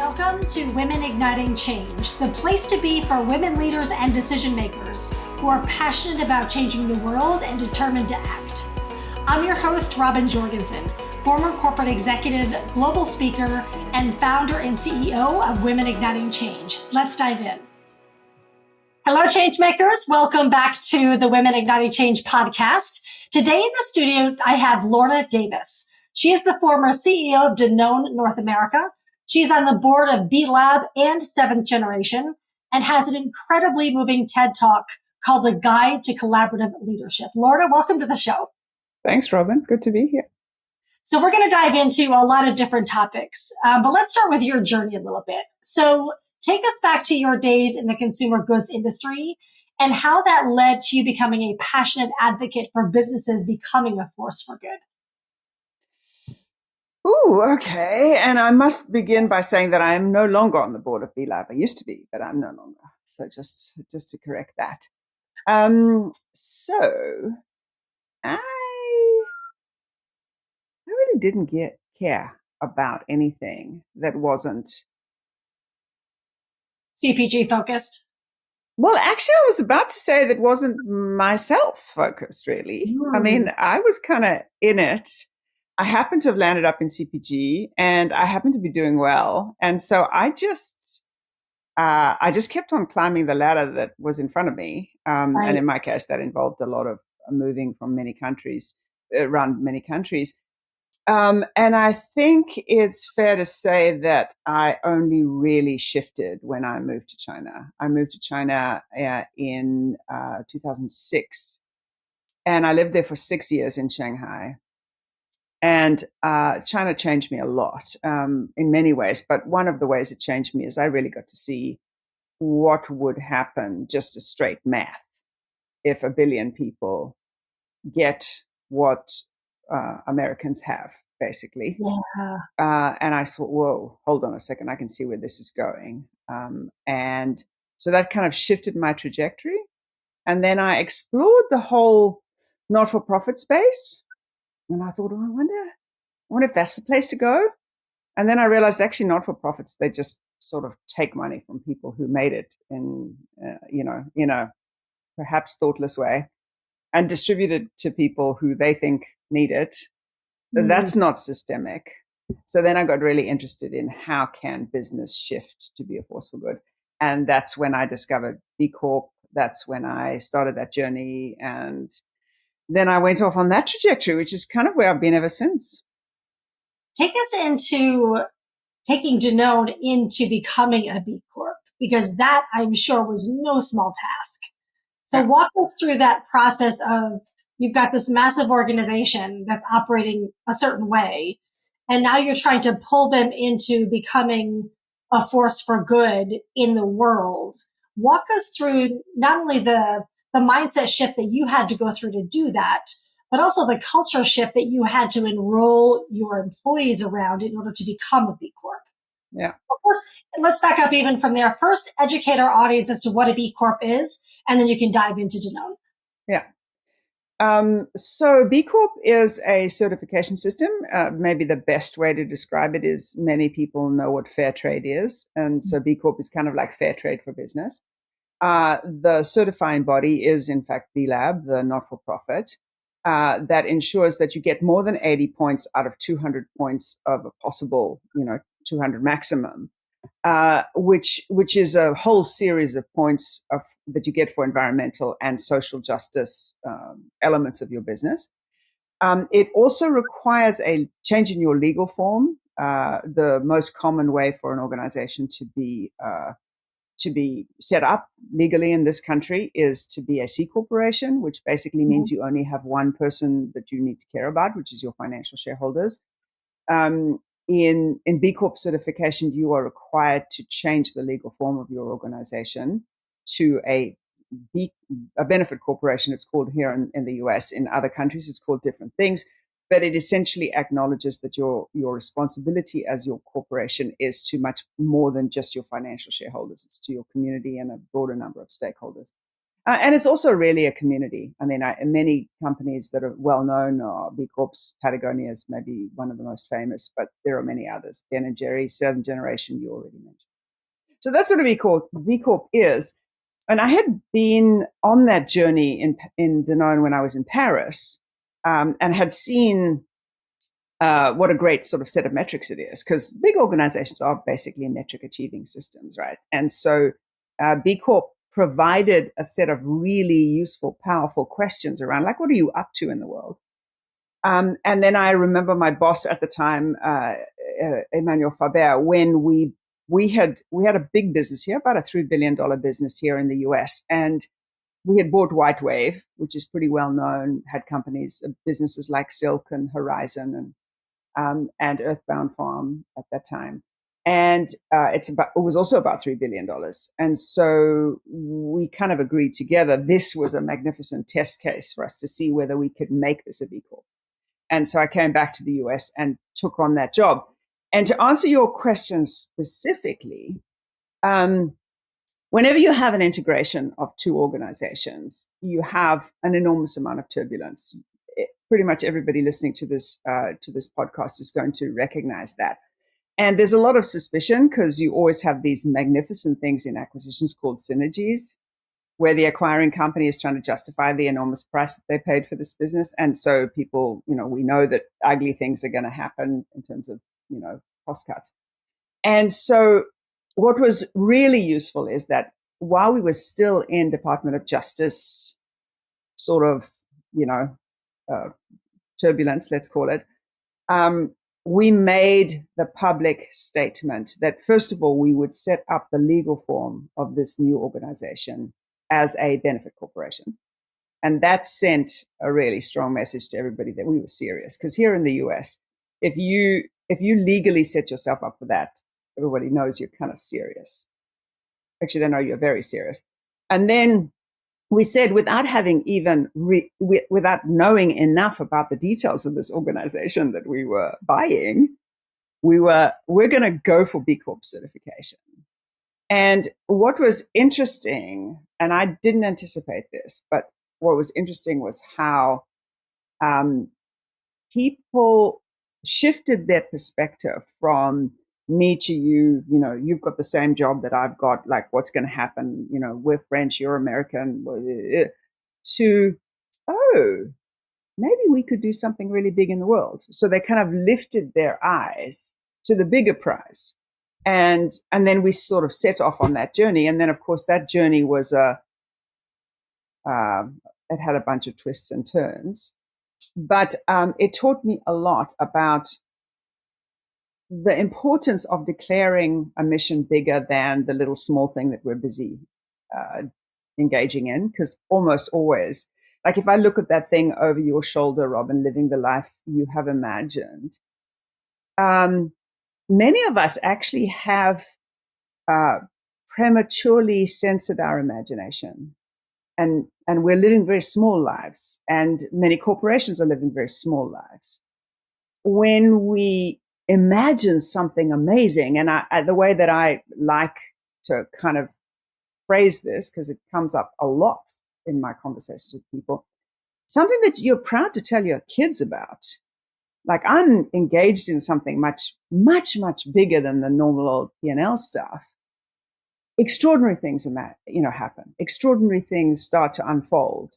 Welcome to Women Igniting Change, the place to be for women leaders and decision makers who are passionate about changing the world and determined to act. I'm your host, Robin Jorgensen, former corporate executive, global speaker, and founder and CEO of Women Igniting Change. Let's dive in. Hello, changemakers. Welcome back to the Women Igniting Change podcast. Today in the studio, I have Lorna Davis. She is the former CEO of Danone North America. She's on the board of B Lab and Seventh Generation and has an incredibly moving TED Talk called A Guide to Collaborative Leadership. Lorna, welcome to the show. Thanks, Robin. Good to be here. So we're going to dive into a lot of different topics, but let's start with your journey a little bit. So take us back to your days in the consumer goods industry and how that led to you becoming a passionate advocate for businesses becoming a force for good. Ooh, okay. And I must begin by saying that I am no longer on the board of B Lab. I used to be, but I'm no longer. So just to correct that. So I really didn't care about anything that wasn't CPG focused. Well, actually, I was about to say that wasn't myself focused, really. I mean, I was kind of in it. I happened to have landed up in CPG and I happened to be doing well. And so I just kept on climbing the ladder that was in front of me. Right. And in my case, that involved a lot of moving from many countries, around many countries. And I think it's fair to say that I only really shifted when I moved to China. I moved to China in 2006, and I lived there for 6 years in Shanghai. And China changed me a lot in many ways. But one of the ways it changed me is I really got to see what would happen, just a straight math, if 1 billion people get what Americans have, basically. Yeah. And I thought, whoa, hold on a second. I can see where this is going. And so that kind of shifted my trajectory. And then I explored the whole not-for-profit space. And I thought, I wonder if that's the place to go. And then I realized actually not-for-profits, they just sort of take money from people who made it in a perhaps thoughtless way and distribute it to people who they think need it. That's not systemic. So then I got really interested in how can business shift to be a force for good. And that's when I discovered B Corp. That's when I started that journey. And then I went off on that trajectory, which is kind of where I've been ever since. Take us into taking Danone into becoming a B Corp, because that, I'm sure, was no small task. So walk us through that process of, you've got this massive organization that's operating a certain way, and now you're trying to pull them into becoming a force for good in the world. Walk us through not only the mindset shift that you had to go through to do that, but also the culture shift that you had to enroll your employees around in order to become a B Corp. Yeah. Of course, let's back up even from there. First, educate our audience as to what a B Corp is, and then you can dive into Danone. Yeah. So B Corp is a certification system. Maybe the best way to describe it is many people know what fair trade is. And so B Corp is kind of like fair trade for business. The certifying body is, in fact, B Lab, the not-for-profit, that ensures that you get more than 80 points out of 200 points of a possible, 200 maximum, which is a whole series of points that you get for environmental and social justice elements of your business. It also requires a change in your legal form. The most common way for an organization to be set up legally in this country is to be a C corporation, which basically means you only have one person that you need to care about, which is your financial shareholders. In B Corp certification, you are required to change the legal form of your organization to a benefit corporation. It's called here in the US. In other countries, it's called different things. But it essentially acknowledges that your responsibility as your corporation is to much more than just your financial shareholders. It's to your community and a broader number of stakeholders. And it's also really a community. I mean, many companies that are well known are B Corps. Patagonia is maybe one of the most famous, but there are many others. Ben and Jerry, Seventh Generation, you already mentioned. So that's what a B Corp is. And I had been on that journey in Danone when I was in Paris, and had seen what a great sort of set of metrics it is, because big organizations are basically metric achieving systems, right? And so B Corp provided a set of really useful, powerful questions around, like, what are you up to in the world? And then I remember my boss at the time, Emmanuel Faber, when we had a big business here, about a $3 billion business here in the US, and we had bought WhiteWave, which is pretty well known, had companies, businesses like Silk and Horizon and Earthbound Farm at that time. And it was also about $3 billion. And so we kind of agreed together, this was a magnificent test case for us to see whether we could make this a B Corp. And so I came back to the US and took on that job. And to answer your question specifically, whenever you have an integration of two organizations, you have an enormous amount of turbulence. Pretty much everybody listening to this podcast is going to recognize that. And there's a lot of suspicion because you always have these magnificent things in acquisitions called synergies, where the acquiring company is trying to justify the enormous price that they paid for this business. And so people, we know that ugly things are going to happen in terms of, cost cuts. And so what was really useful is that while we were still in Department of Justice sort of, turbulence, let's call it, we made the public statement that, first of all, we would set up the legal form of this new organization as a benefit corporation. And that sent a really strong message to everybody that we were serious. Because here in the US, if you legally set yourself up for that, everybody knows you're kind of serious. Actually, they know you're very serious. And then we said, without having without knowing enough about the details of this organization that we were buying, we're going to go for B Corp certification. And what was interesting, and I didn't anticipate this, but what was interesting was how people shifted their perspective from me to you, you've got the same job that I've got, like, what's going to happen, we're French, you're American, to, oh, maybe we could do something really big in the world. So they kind of lifted their eyes to the bigger prize. And then we sort of set off on that journey. And then, of course, that journey was it had a bunch of twists and turns. But it taught me a lot about the importance of declaring a mission bigger than the little small thing that we're busy engaging in. Because almost always, like, if I look at that thing over your shoulder, Robin, living the life you have imagined, many of us actually have prematurely censored our imagination. And we're living very small lives. And many corporations are living very small lives. When we imagine something amazing, and the way that I like to kind of phrase this, because it comes up a lot in my conversations with people, something that you're proud to tell your kids about. Like, I'm engaged in something much, much, much bigger than the normal old P&L stuff. Extraordinary things happen. Extraordinary things start to unfold.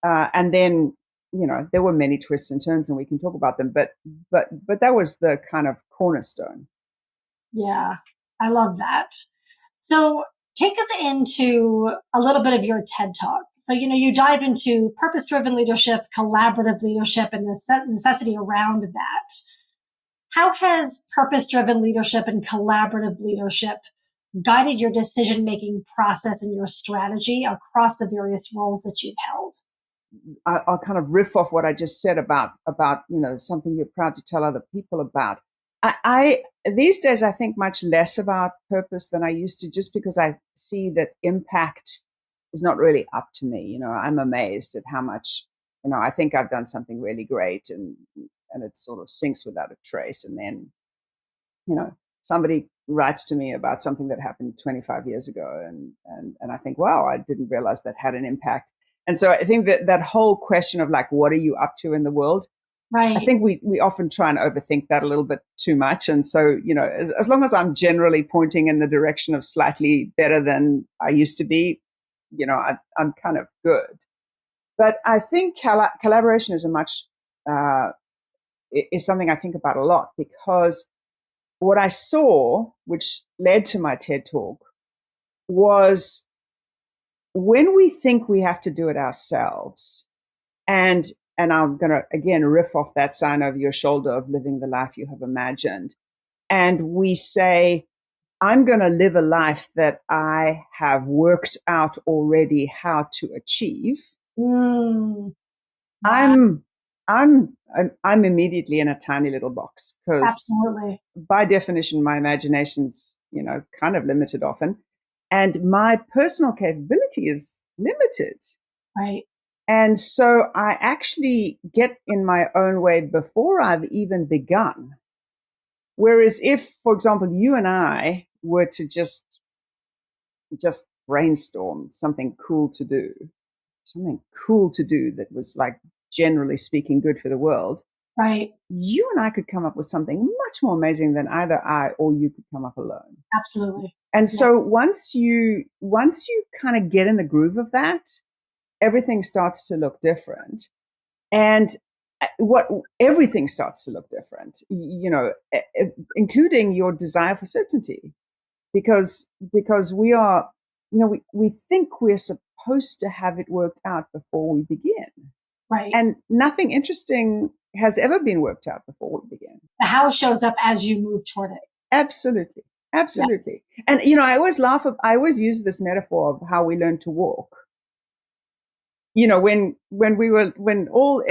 And then, there were many twists and turns, and we can talk about them, but that was the kind of cornerstone. Yeah, I love that. So take us into a little bit of your TED Talk. So, you dive into purpose-driven leadership, collaborative leadership, and the necessity around that. How has purpose-driven leadership and collaborative leadership guided your decision-making process and your strategy across the various roles that you've held? I'll kind of riff off what I just said about something you're proud to tell other people about. I these days, I think much less about purpose than I used to, just because I see that impact is not really up to me. I'm amazed at how much, I think I've done something really great, and it sort of sinks without a trace. And then, somebody writes to me about something that happened 25 years ago, and I think, wow, I didn't realize that had an impact. And so I think that whole question of like, what are you up to in the world? Right. I think we often try and overthink that a little bit too much. And so, as long as I'm generally pointing in the direction of slightly better than I used to be, I'm kind of good. But I think collaboration is is something I think about a lot, because what I saw, which led to my TED talk, was when we think we have to do it ourselves, and I'm going to again riff off that sign over your shoulder of living the life you have imagined, and we say, I'm going to live a life that I have worked out already how to achieve. Wow. I'm immediately in a tiny little box, because Absolutely. by definition my imagination's kind of limited often, and my personal capability is limited. Right. And so I actually get in my own way before I've even begun. Whereas if, for example, you and I were to just brainstorm something cool to do that was, like, generally speaking, good for the world, right, you and I could come up with something much more amazing than either I or you could come up alone. Absolutely. And so once you kind of get in the groove of that, everything starts to look different. And everything starts to look different, including your desire for certainty, because we are, we think we're supposed to have it worked out before we begin. Right. And nothing interesting has ever been worked out before we begin. The how shows up as you move toward it. Absolutely. And I always use this metaphor of how we learn to walk. When all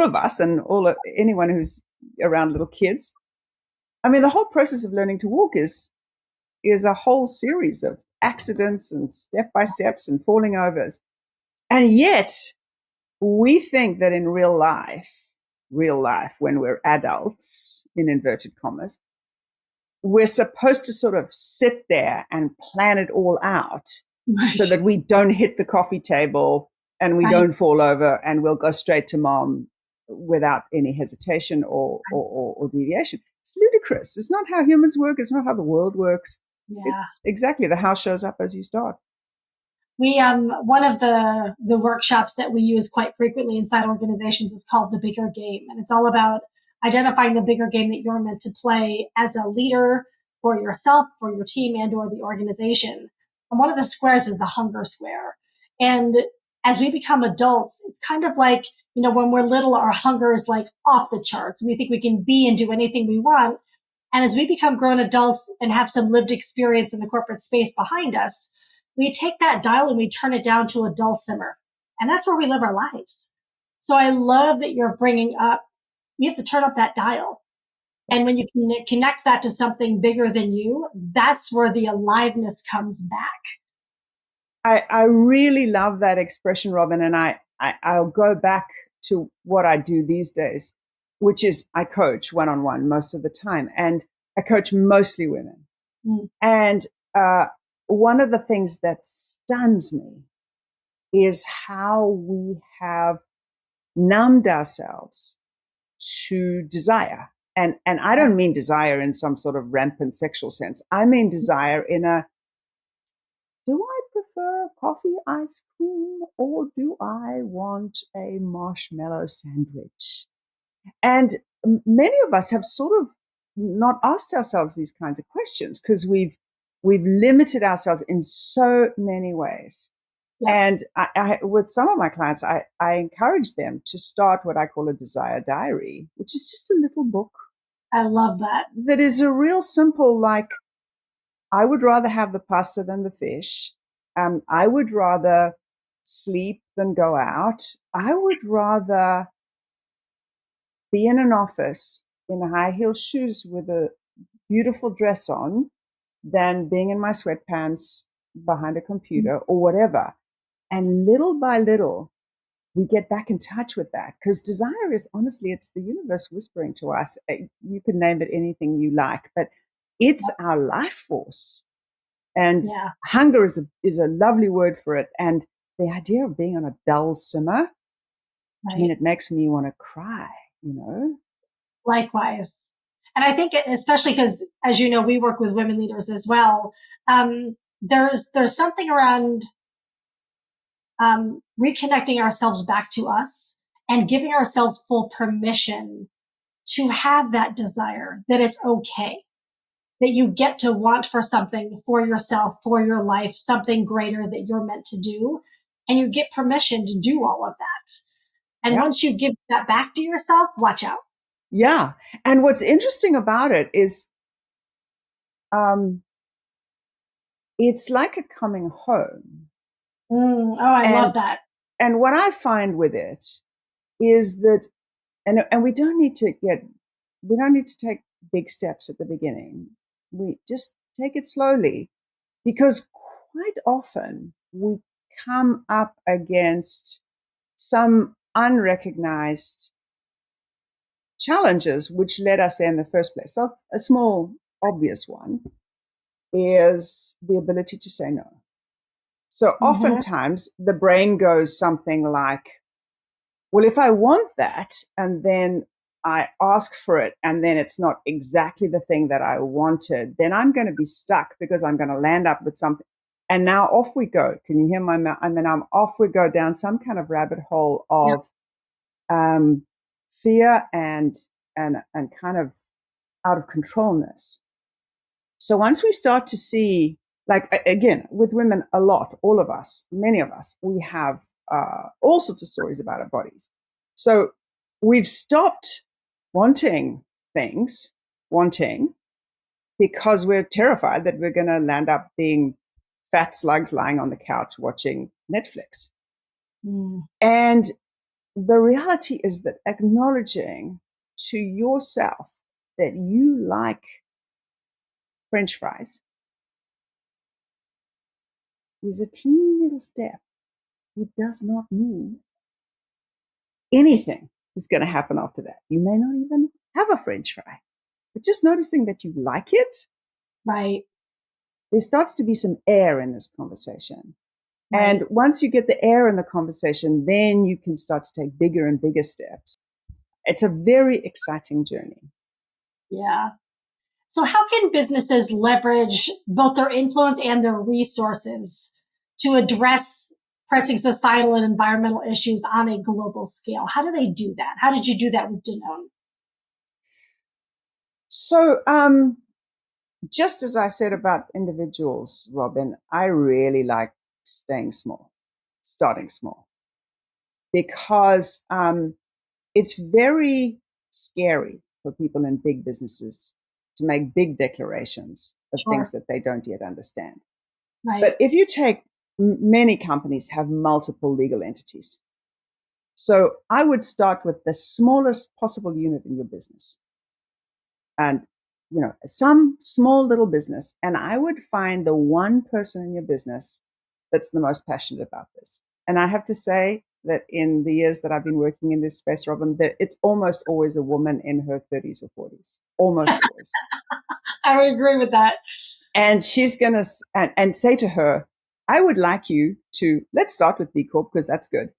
of us and anyone who's around little kids, I mean, the whole process of learning to walk is a whole series of accidents and step-by-steps and falling overs. And yet we think that in real life, when we're adults, in inverted commas, we're supposed to sort of sit there and plan it all out, right, so that we don't hit the coffee table and we don't fall over, and we'll go straight to mom without any hesitation or deviation. It's ludicrous. It's not how humans work. It's not how the world works. Yeah. Exactly. The how shows up as you start. We one of the workshops that we use quite frequently inside organizations is called the bigger game, and it's all about identifying the bigger game that you're meant to play as a leader for yourself, for your team, and or the organization. And one of the squares is the hunger square. And as we become adults, it's kind of like, when we're little, our hunger is like off the charts. We think we can be and do anything we want. And as we become grown adults and have some lived experience in the corporate space behind us, we take that dial and we turn it down to a dull simmer. And that's where we live our lives. So I love that you're bringing up, we have to turn up that dial. And when you connect that to something bigger than you, that's where the aliveness comes back. I really love that expression, Robin. And I'll go back to what I do these days, which is I coach one-on-one most of the time. And I coach mostly women. Mm. And one of the things that stuns me is how we have numbed ourselves to desire. And I don't mean desire in some sort of rampant sexual sense. I mean desire in a, do I prefer coffee ice cream or do I want a marshmallow sandwich? And many of us have sort of not asked ourselves these kinds of questions because we've limited ourselves in so many ways. Yeah. And I, with some of my clients, I encourage them to start what I call a desire diary, which is just a little book. I love that. That is a real simple, like, I would rather have the pasta than the fish. I would rather sleep than go out. I would rather be in an office in high heel shoes with a beautiful dress on than being in my sweatpants behind a computer or whatever. And little by little, we get back in touch with that, because desire is, honestly, it's the universe whispering to us. You can name it anything you like, but It's our life force. And Yeah. hunger is a lovely word for it. And the idea of being on a dull simmer, I mean, it makes me want to cry, you know? Likewise. And I think especially because, as you know, we work with women leaders as well. There's something around reconnecting ourselves back to us and giving ourselves full permission to have that desire, that it's okay, that you get to want for something for yourself, for your life, something greater that you're meant to do. And you get permission to do all of that. And once you give that back to yourself, watch out. Yeah. And what's interesting about it is it's like a coming home. I love that. And what I find with it is that, and we don't need to take big steps at the beginning. We just take it slowly, because quite often we come up against some unrecognized challenges which led us there in the first place. So a small, obvious one is the ability to say no. So oftentimes the brain goes something like, well, if I want that and then I ask for it and then it's not exactly the thing that I wanted, then I'm going to be stuck because I'm going to land up with something. And now off we go. Can you hear my mouth? And then off we go down some kind of rabbit hole of fear and kind of out of controlness. So once we start to see, like, again, with women, a lot, all of us, many of us, we have all sorts of stories about our bodies. So we've stopped wanting things, because we're terrified that we're going to land up being fat slugs lying on the couch watching Netflix. And the reality is that acknowledging to yourself that you like French fries is a teeny little step. It does not mean anything is going to happen after that. You may not even have a French fry, but just noticing that you like it. Right. There starts to be some air in this conversation. Right. And once you get the air in the conversation, then you can start to take bigger and bigger steps. It's a very exciting journey. Yeah. So how can businesses leverage both their influence and their resources to address pressing societal and environmental issues on a global scale? How do they do that? How did you do that with Danone? So, just as I said about individuals, Robin, I really like starting small, because it's very scary for people in big businesses to make big declarations of things that they don't yet understand. Right. But if you take, many companies have multiple legal entities. So I would start with the smallest possible unit in your business. And, some small little business. And I would find the one person in your business that's the most passionate about this. And I have to say that in the years that I've been working in this space, Robin, it's almost always a woman in her 30s or 40s. Almost always. I would agree with that. And she's going to, and say to her, I would like you to, let's start with B Corp because that's good.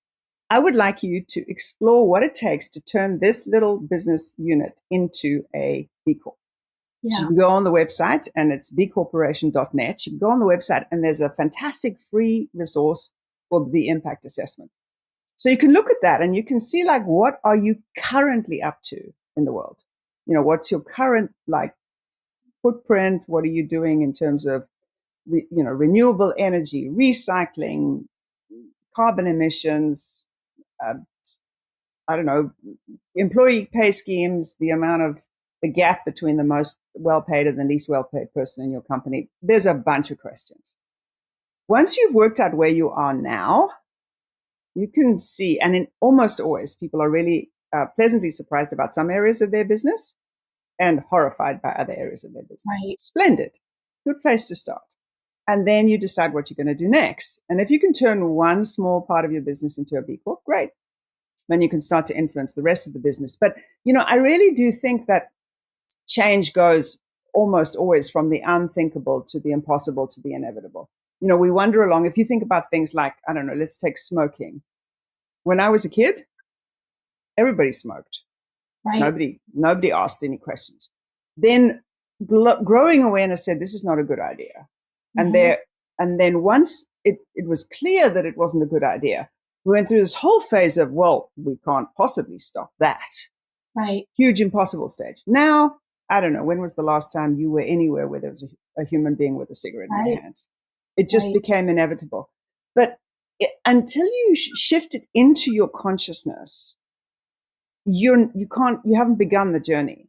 I would like you to explore what it takes to turn this little business unit into a B Corp. Yeah. So you can go on the website, and it's bcorporation.net. You can go on the website and there's a fantastic free resource called the impact assessment. So you can look at that and you can see, like, what are you currently up to in the world? What's your current footprint? What are you doing in terms of, renewable energy, recycling, carbon emissions, employee pay schemes, the gap between the most well-paid and the least well-paid person in your company. There's a bunch of questions. Once you've worked out where you are now, you can see, and almost always people are really pleasantly surprised about some areas of their business and horrified by other areas of their business. Right. Splendid. Good place to start. And then you decide what you're going to do next. And if you can turn one small part of your business into a B Corp, great. Then you can start to influence the rest of the business. But, I really do think that change goes almost always from the unthinkable to the impossible to the inevitable. We wander along. If you think about things like, I don't know, let's take smoking. When I was a kid, everybody smoked. Right. Nobody asked any questions. Then growing awareness said, this is not a good idea. Mm-hmm. And then once it was clear that it wasn't a good idea, we went through this whole phase of, well, we can't possibly stop that. Right. Huge impossible stage. Now, I don't know, when was the last time you were anywhere where there was a human being with a cigarette in their hands? It just became inevitable. But until you shift it into your consciousness, you haven't begun the journey.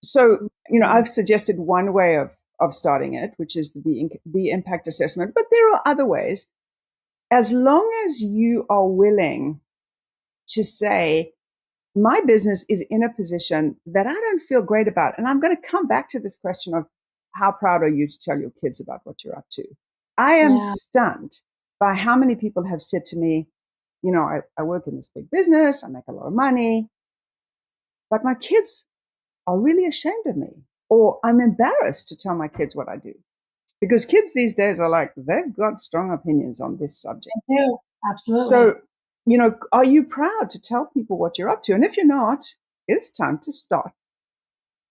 So, I've suggested one way of starting it, which is the impact assessment, but there are other ways. As long as you are willing to say, my business is in a position that I don't feel great about. And I'm going to come back to this question of how proud are you to tell your kids about what you're up to? I am stunned by how many people have said to me, I work in this big business, I make a lot of money, but my kids are really ashamed of me, or I'm embarrassed to tell my kids what I do. Because kids these days are like, they've got strong opinions on this subject. They do. Absolutely. So, are you proud to tell people what you're up to? And if you're not, it's time to start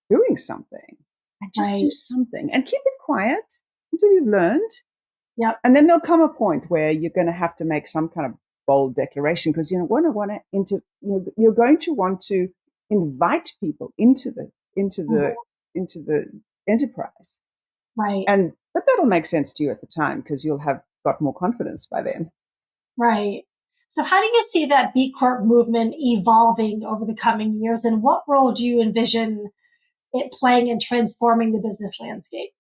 doing something and just do something and keep it quiet until you've learned. Yep. And then there'll come a point where you're going to have to make some kind of bold declaration, because you're going to want to invite people into the enterprise. Right. But that'll make sense to you at the time, because you'll have got more confidence by then. Right. So how do you see that B Corp movement evolving over the coming years, and what role do you envision it playing in transforming the business landscape?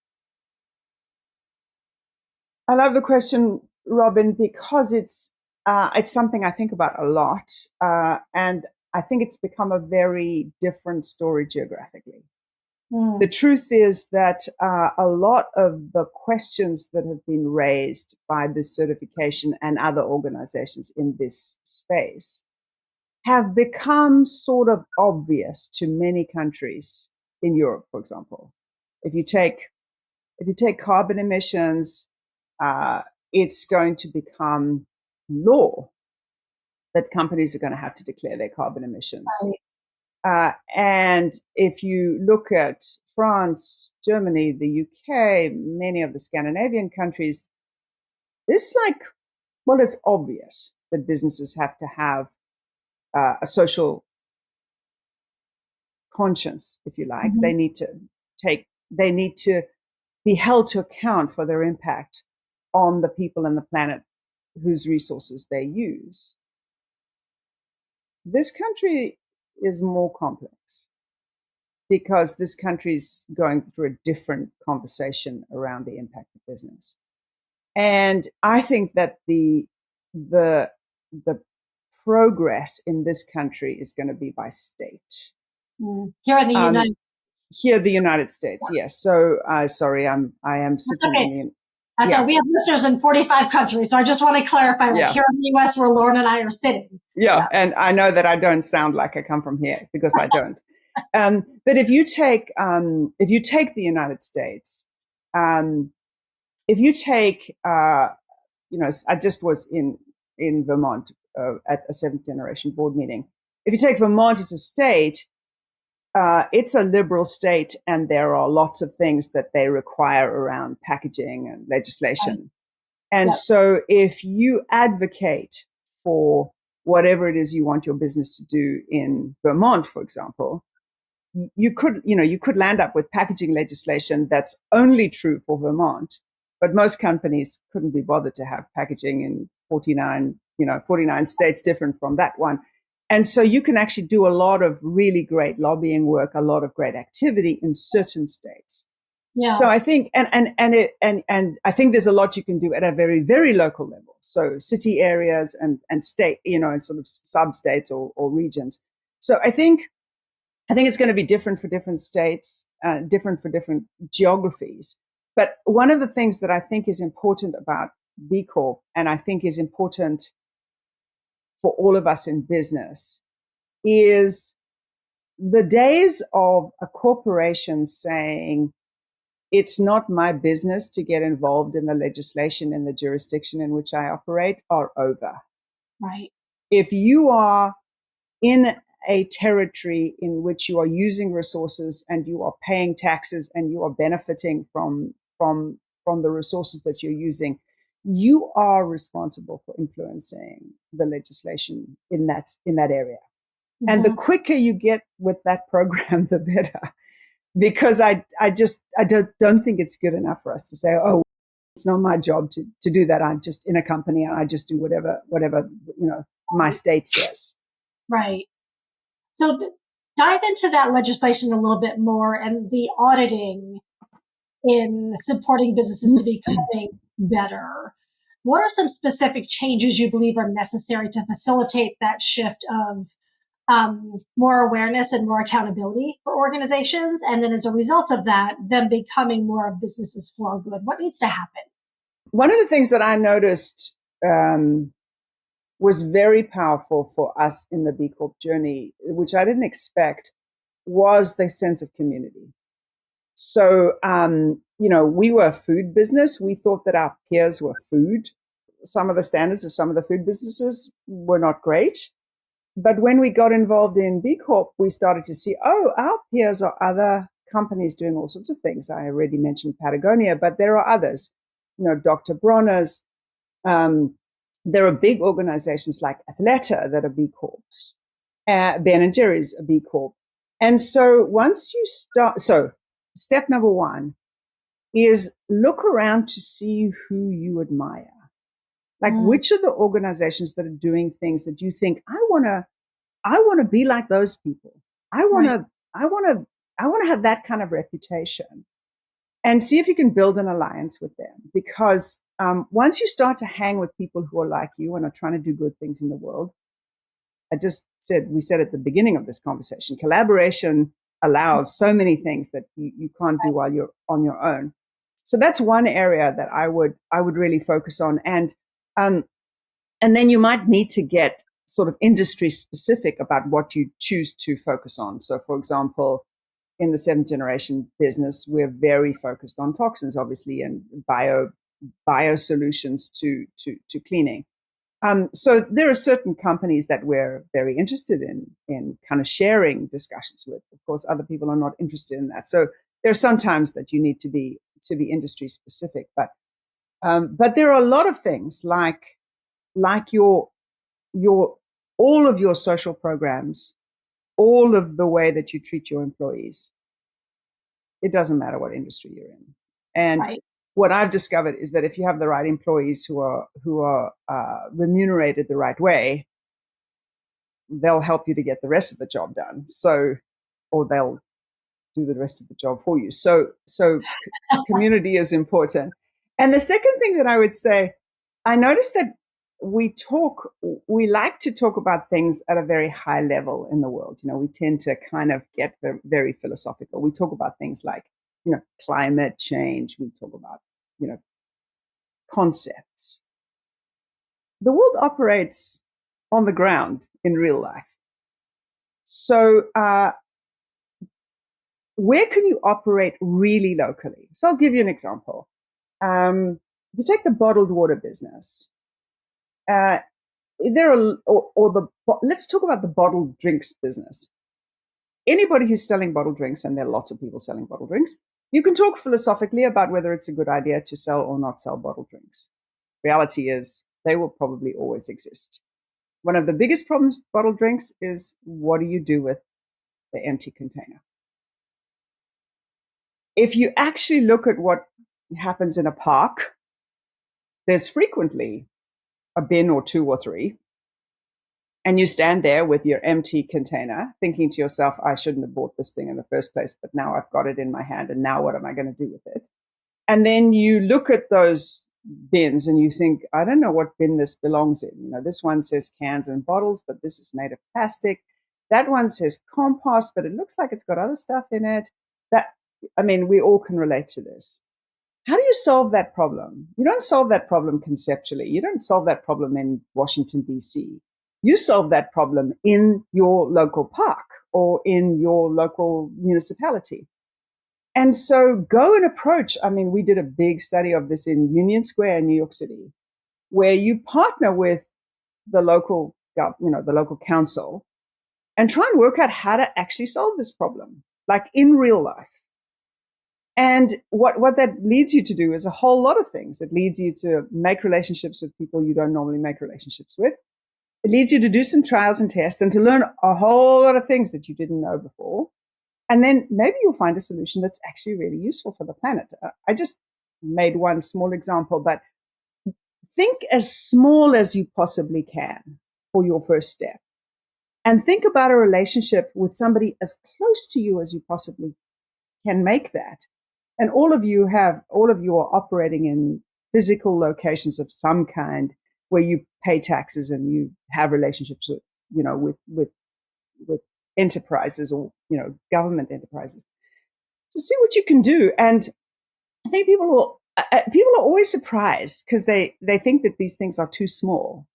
I love the question, Robin, because it's something I think about a lot, and I think it's become a very different story geographically. The truth is that a lot of the questions that have been raised by this certification and other organizations in this space have become sort of obvious to many countries in Europe, for example. If you take carbon emissions, it's going to become law that companies are going to have to declare their carbon emissions. And if you look at France, Germany, the UK, many of the Scandinavian countries, it's obvious that businesses have to have a social conscience, if you like. Mm-hmm. They need to be held to account for their impact on the people and the planet whose resources they use. This country is more complex, because this country's going through a different conversation around the impact of business. And I think that the progress in this country is going to be by state. Here in the United States. Here, the United States, yes. So, sorry, I am sitting in the... That's right. We have listeners in 45 countries, so I just want to clarify, here in the U.S. where Lorna and I are sitting. Yeah, and I know that I don't sound like I come from here, because I don't. But if you take the United States, if you take, I just was in Vermont at a seventh generation board meeting. If you take Vermont as a state, it's a liberal state, and there are lots of things that they require around packaging and legislation. And so if you advocate for whatever it is you want your business to do in Vermont, for example, you could land up with packaging legislation that's only true for Vermont, but most companies couldn't be bothered to have packaging in 49 states different from that one. And so you can actually do a lot of really great lobbying work, a lot of great activity in certain states. Yeah. So I think, and I think there's a lot you can do at a very, very local level. So city areas and state, and sort of sub-states or regions. So I think it's going to be different for different states, different for different geographies. But one of the things that I think is important about B Corp, and I think is important for all of us in business, is the days of a corporation saying, it's not my business to get involved in the legislation in the jurisdiction in which I operate are over. Right. If you are in a territory in which you are using resources and you are paying taxes and you are benefiting from the resources that you're using, you are responsible for influencing the legislation in that area. Mm-hmm. And the quicker you get with that program, the better. Because I don't think it's good enough for us to say, oh, it's not my job to do that. I'm just in a company and I just do whatever my state says. Right. So dive into that legislation a little bit more and the auditing in supporting businesses to becoming better. What are some specific changes you believe are necessary to facilitate that shift of more awareness and more accountability for organizations? And then as a result of that, them becoming more of businesses for good? What needs to happen? One of the things that I noticed was very powerful for us in the B Corp journey, which I didn't expect, was the sense of community. So, we were a food business. We thought that our peers were food. Some of the standards of some of the food businesses were not great. But when we got involved in B Corp, we started to see, our peers are other companies doing all sorts of things. I already mentioned Patagonia, but there are others. Dr. Bronner's. There are big organizations like Athleta that are B Corps. Ben & Jerry's a B Corp. And so once you start, step number one is look around to see who you admire. Like which are the organizations that are doing things that you think, I want to be like those people. I want to have that kind of reputation, and see if you can build an alliance with them. Because once you start to hang with people who are like you and are trying to do good things in the world, we said at the beginning of this conversation, collaboration allows so many things that you can't do while you're on your own. So that's one area that I would really focus on. And then you might need to get sort of industry specific about what you choose to focus on. So for example, in the 7th generation business, we're very focused on toxins, obviously, and bio solutions to cleaning. So there are certain companies that we're very interested in kind of sharing discussions with. Of course, other people are not interested in that. So there are sometimes that you need to be industry specific, but there are a lot of things like your all of your social programs, all of the way that you treat your employees. It doesn't matter what industry you're in. And what I've discovered is that if you have the right employees who are remunerated the right way, they'll help you to get the rest of the job done. Or they'll do the rest of the job for you. So community is important. And the second thing that I would say, I noticed that we like to talk about things at a very high level in the world. We tend to kind of get very philosophical. We talk about things like, climate change. We talk about, concepts. The world operates on the ground in real life. So where can you operate really locally? So I'll give you an example. If you take the bottled water business, let's talk about the bottled drinks business. Anybody who's selling bottled drinks, and there are lots of people selling bottled drinks, you can talk philosophically about whether it's a good idea to sell or not sell bottled drinks. Reality is they will probably always exist. One of the biggest problems with bottled drinks is, what do you do with the empty container? If you actually look at what happens in a park, there's frequently a bin or two or three, and you stand there with your empty container thinking to yourself, I shouldn't have bought this thing in the first place, but now I've got it in my hand, and now what am I going to do with it? And then you look at those bins and you think, I don't know what bin this belongs in. This one says cans and bottles, but this is made of plastic. That one says compost, but it looks like it's got other stuff in it. We all can relate to this. How do you solve that problem? You don't solve that problem conceptually. You don't solve that problem in Washington, D.C. You solve that problem in your local park or in your local municipality. And so go and approach. I mean, we did a big study of this in Union Square in New York City, where you partner with the local, the local council and try and work out how to actually solve this problem, like in real life. And what that leads you to do is a whole lot of things. It leads you to make relationships with people you don't normally make relationships with. It leads you to do some trials and tests and to learn a whole lot of things that you didn't know before. And then maybe you'll find a solution that's actually really useful for the planet. I just made one small example, but think as small as you possibly can for your first step. And think about a relationship with somebody as close to you as you possibly can make that. And all of you are operating in physical locations of some kind where you pay taxes and you have relationships with enterprises or, government enterprises, to see what you can do. And I think people are always surprised because they think that these things are too small.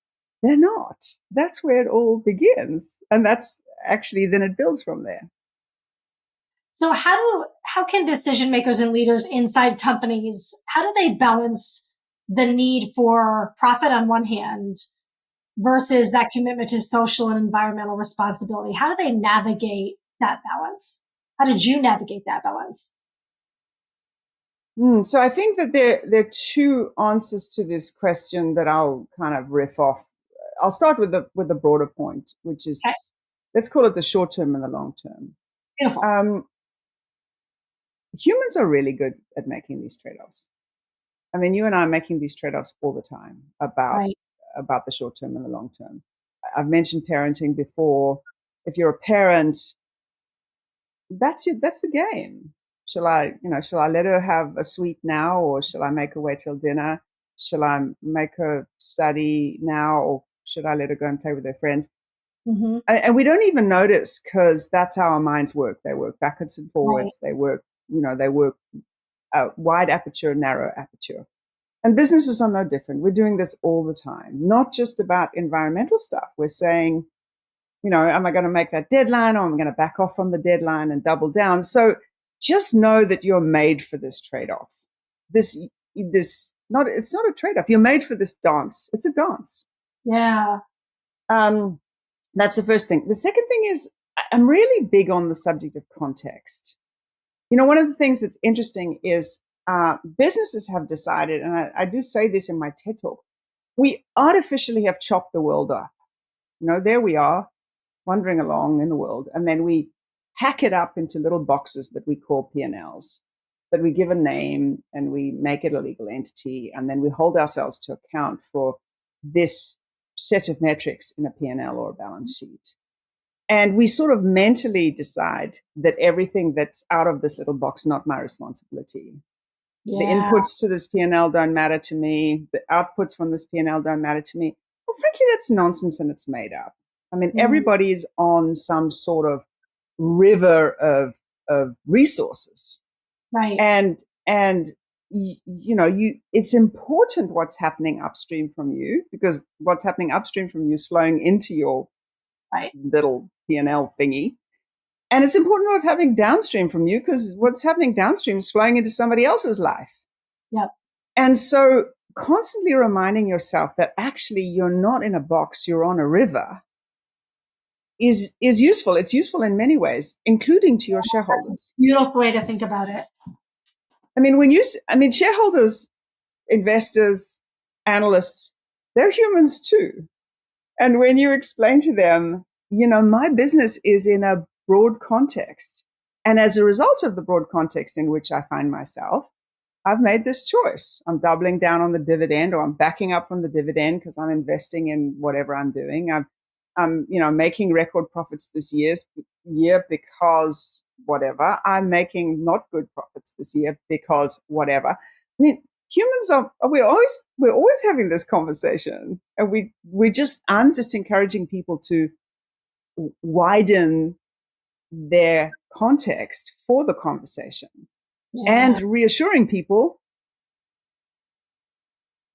They're not. That's where it all begins. And that's actually, then it builds from there. So how can decision makers and leaders inside companies, how do they balance the need for profit on one hand versus that commitment to social and environmental responsibility? How do they navigate that balance? How did you navigate that balance? So I think that there are two answers to this question that I'll kind of riff off. I'll start with the broader point, which is, okay, let's call it the short term and the long term. Beautiful. Humans are really good at making these trade-offs. I mean, you and I are making these trade-offs all the time about the short term and the long term. I've mentioned parenting before. If you're a parent, that's the game. Shall I let her have a sweet now, or shall I make her wait till dinner? Shall I make her study now, or should I let her go and play with her friends? Mm-hmm. And we don't even notice, because that's how our minds work. They work backwards and forwards. Right. They work wide aperture, narrow aperture. And businesses are no different. We're doing this all the time, not just about environmental stuff. We're saying, am I going to make that deadline, or am I going to back off from the deadline and double down? So just know that you're made for this trade-off. It's not a trade-off. You're made for this dance. It's a dance. Yeah. That's the first thing. The second thing is, I'm really big on the subject of context. One of the things that's interesting is businesses have decided, and I do say this in my TED Talk, we artificially have chopped the world up. There we are, wandering along in the world, and then we hack it up into little boxes that we call P&Ls, that we give a name and we make it a legal entity, and then we hold ourselves to account for this set of metrics in a P&L or a balance sheet. And we sort of mentally decide that everything that's out of this little box, not my responsibility. Yeah. The inputs to this P&L don't matter to me. The outputs from this P&L don't matter to me. Well, frankly, that's nonsense, and it's made up. I mean, everybody's on some sort of river of resources. Right. And it's important what's happening upstream from you, because what's happening upstream from you is flowing into your little P&L thingy. And it's important what's happening downstream from you, because what's happening downstream is flowing into somebody else's life. Yep. And so constantly reminding yourself that actually you're not in a box, you're on a river, is useful. It's useful in many ways, including to your shareholders. That's a beautiful way to think about it. I mean, shareholders, investors, analysts, they're humans too. And when you explain to them, my business is in a broad context, and as a result of the broad context in which I find myself, I've made this choice. I'm doubling down on the dividend, or I'm backing up from the dividend because I'm investing in whatever I'm doing. I'm making record profits this year because whatever. I'm making not good profits this year because whatever. I mean, humans we're always having this conversation, and I'm just encouraging people to widen their context for the conversation, and reassuring people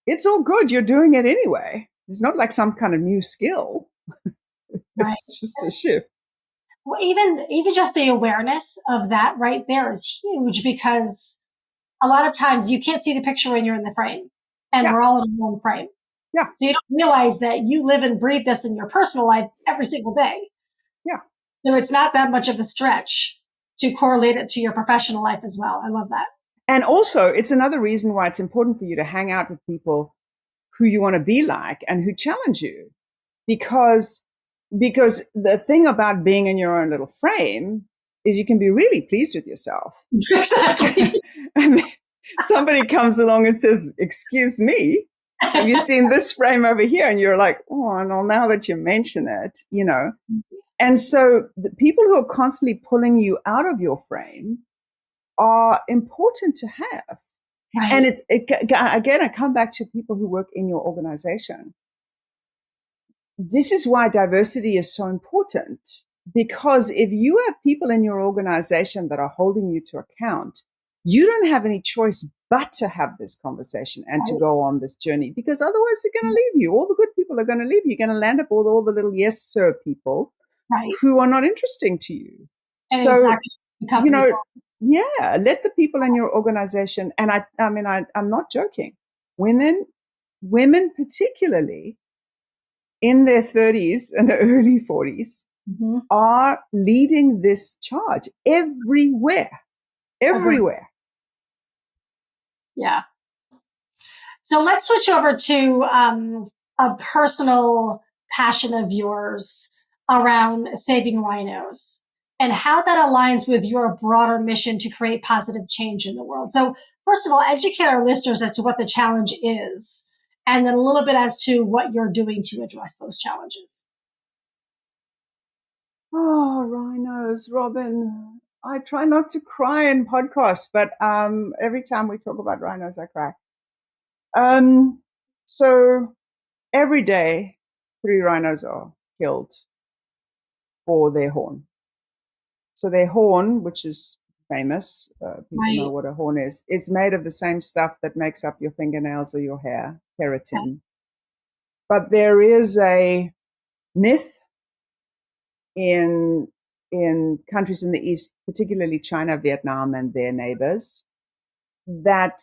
it's all good. You're doing it anyway. It's not like some kind of new skill. It's just a shift. Well, even just the awareness of that right there is huge, because a lot of times you can't see the picture when you're in the frame, and Yeah. we're all in one frame. Yeah. So you don't realize that you live and breathe this in your personal life every single day. Yeah. So it's not that much of a stretch to correlate it to your professional life as well. I love that. And also, it's another reason why it's important for you to hang out with people who you want to be like and who challenge you. Because the thing about being in your own little frame is you can be really pleased with yourself. Exactly. And then somebody comes along and says, "Excuse me, have you seen this frame over here?" And you're like, "Oh, no, now that you mention it, you know." And so the people who are constantly pulling you out of your frame are important to have. Right. And again, I come back to people who work in your organization. This is why diversity is so important, because if you have people in your organization that are holding you to account, you don't have any choice but to have this conversation and to go on this journey, because otherwise they're going to leave you. All the good people are going to leave you. You're going to land up with all the little yes sir people who are not interesting to you. And so, you know, yeah, let the people in your organization, and I'm not joking, women particularly in their 30s and early 40s are leading this charge everywhere. Yeah. So let's switch over to a personal passion of yours around saving rhinos and how that aligns with your broader mission to create positive change in the world. So first of all, educate our listeners as to what the challenge is, and then a little bit as to what you're doing to address those challenges. Oh, rhinos, Robin. I try not to cry in podcasts, but every time we talk about rhinos, I cry. So every day, 3 rhinos are killed for their horn. So their horn, which is famous, people know what a horn is made of the same stuff that makes up your fingernails or your hair, keratin. But there is a myth in countries in the East, particularly China, Vietnam, and their neighbors, that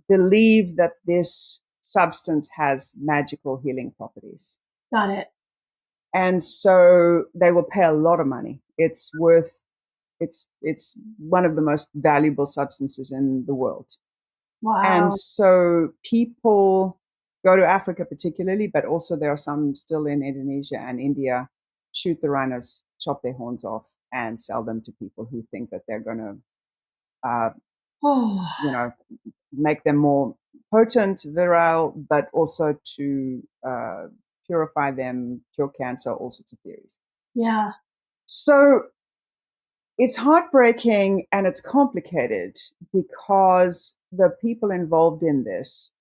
believe that this substance has magical healing properties. Got it. And so they will pay a lot of money. It's one of the most valuable substances in the world. Wow. And so people go to Africa particularly, but also there are some still in Indonesia and India, shoot the rhinos, chop their horns off, and sell them to people who think that they're going to, make them more potent, virile, but also to purify them, cure cancer, all sorts of theories. Yeah. So it's heartbreaking and it's complicated because the people involved in this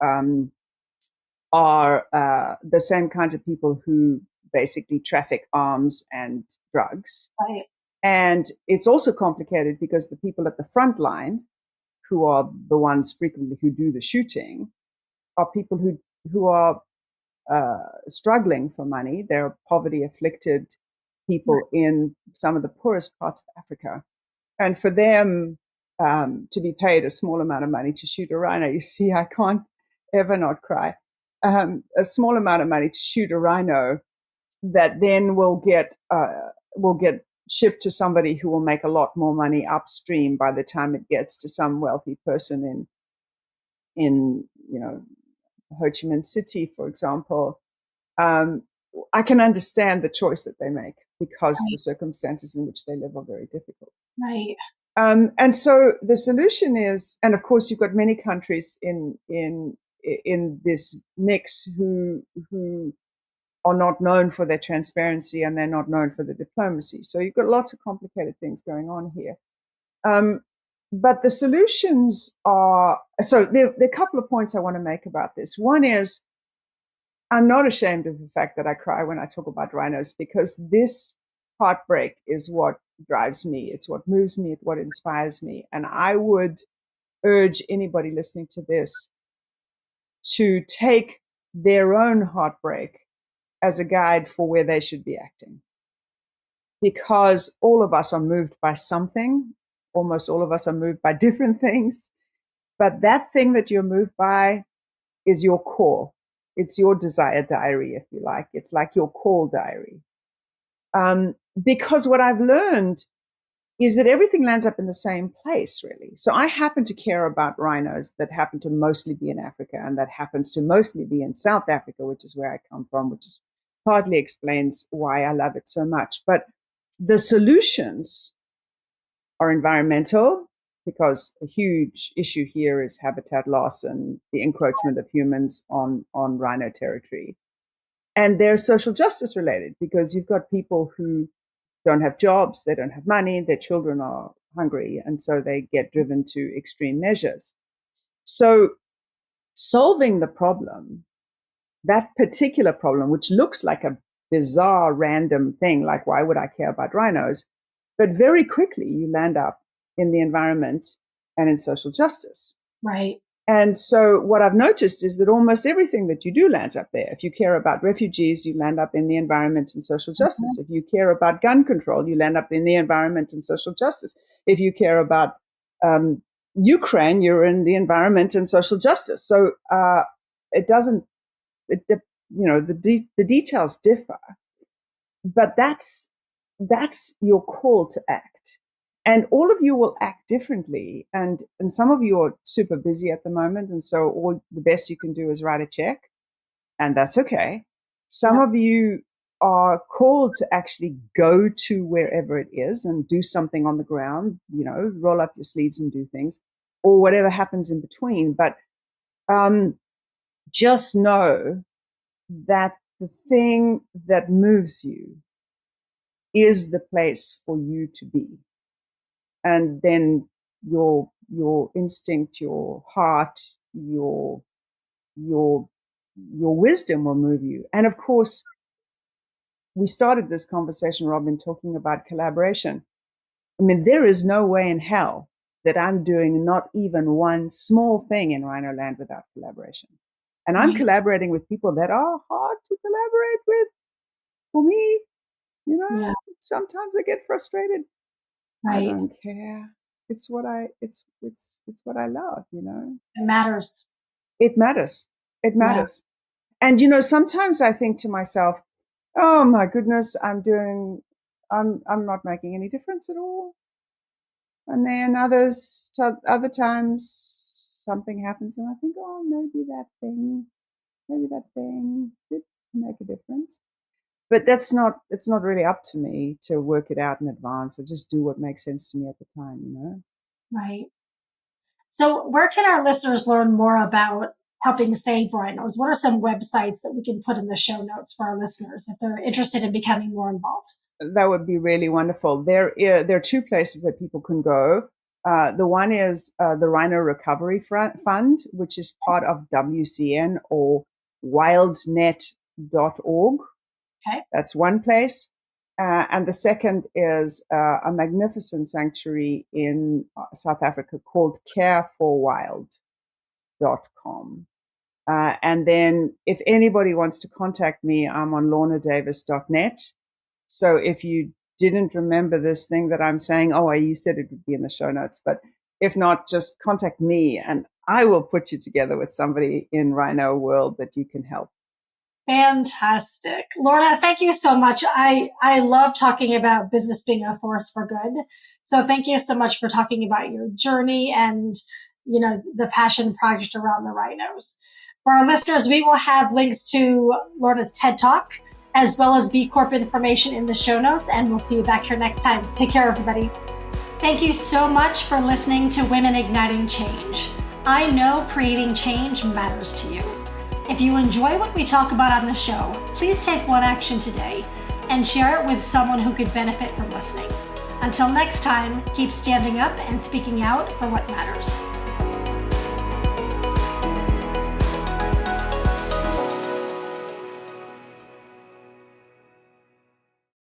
are the same kinds of people who basically traffic arms and drugs. Right. And it's also complicated because the people at the front line, who are the ones frequently who do the shooting, are people who are struggling for money. They're poverty afflicted people in some of the poorest parts of Africa. And for them to be paid a small amount of money to shoot a rhino, you see, I can't ever not cry. A small amount of money to shoot a rhino that then will get shipped to somebody who will make a lot more money upstream by the time it gets to some wealthy person in Ho Chi Minh City, for example. I can understand the choice that they make because the circumstances in which they live are very difficult. Right. And so the solution is, and of course, you've got many countries in this mix who are not known for their transparency and they're not known for the diplomacy. So you've got lots of complicated things going on here. But the solutions are, so there are a couple of points I want to make about this. One is, I'm not ashamed of the fact that I cry when I talk about rhinos, because this heartbreak is what drives me. It's what moves me. It's what inspires me. And I would urge anybody listening to this to take their own heartbreak as a guide for where they should be acting. because all of us are moved by something. Almost all of us are moved by different things. But that thing that you're moved by is your call. It's your desire diary, if you like. It's like your call diary. Because what I've learned is that everything lands up in the same place, really. So I happen to care about rhinos that happen to mostly be in Africa, and that happens to mostly be in South Africa, which is where I come from, which is partly explains why I love it so much. But the solutions are environmental, because a huge issue here is habitat loss and the encroachment of humans on rhino territory. And they're social justice related, because you've got people who don't have jobs, they don't have money, their children are hungry, and so they get driven to extreme measures. So solving the problem, that particular problem, which looks like a bizarre random thing, like why would I care about rhinos? But very quickly you land up in the environment and in social justice. Right. And so what I've noticed is that almost everything that you do lands up there. If you care about refugees, you land up in the environment and social justice. If you care about gun control, you land up in the environment and social justice. If you care about Ukraine, you're in the environment and social justice. So it doesn't, the details differ, but that's your call to act. And all of you will act differently. And some of you are super busy at the moment. And so all the best you can do is write a check. And that's okay. Some of you are called to actually go to wherever it is and do something on the ground, roll up your sleeves and do things, or whatever happens in between. But just know that the thing that moves you is the place for you to be. And then your instinct, your heart, your wisdom will move you. And of course, we started this conversation, Robin, talking about collaboration. I mean, there is no way in hell that I'm doing not even one small thing in Rhino Land without collaboration. And I'm collaborating with people that are hard to collaborate with. For me, sometimes I get frustrated. Right. I don't care. It's what I love, It matters. It matters. It matters. Yeah. And sometimes I think to myself, oh my goodness, I'm not making any difference at all. And then other times something happens and I think, oh, maybe that thing did make a difference. But it's not really up to me to work it out in advance. I just do what makes sense to me at the time, Right. So where can our listeners learn more about helping save rhinos? What are some websites that we can put in the show notes for our listeners if they're interested in becoming more involved? That would be really wonderful. There are two places that people can go. The one is the Rhino Recovery Fund, which is part of WCN or wildnet.org. Okay. That's one place. And the second is a magnificent sanctuary in South Africa called careforwild.com. And then if anybody wants to contact me, I'm on lornadavis.net. So if you didn't remember this thing that I'm saying, you said it would be in the show notes, but if not, just contact me and I will put you together with somebody in Rhino World that you can help. Fantastic. Lorna, thank you so much. I love talking about business being a force for good. So thank you so much for talking about your journey and, the passion project around the rhinos. For our listeners, we will have links to Lorna's TED Talk as well as B Corp information in the show notes, and we'll see you back here next time. Take care, everybody. Thank you so much for listening to Women Igniting Change. I know creating change matters to you. If you enjoy what we talk about on the show, please take one action today and share it with someone who could benefit from listening. Until next time, keep standing up and speaking out for what matters.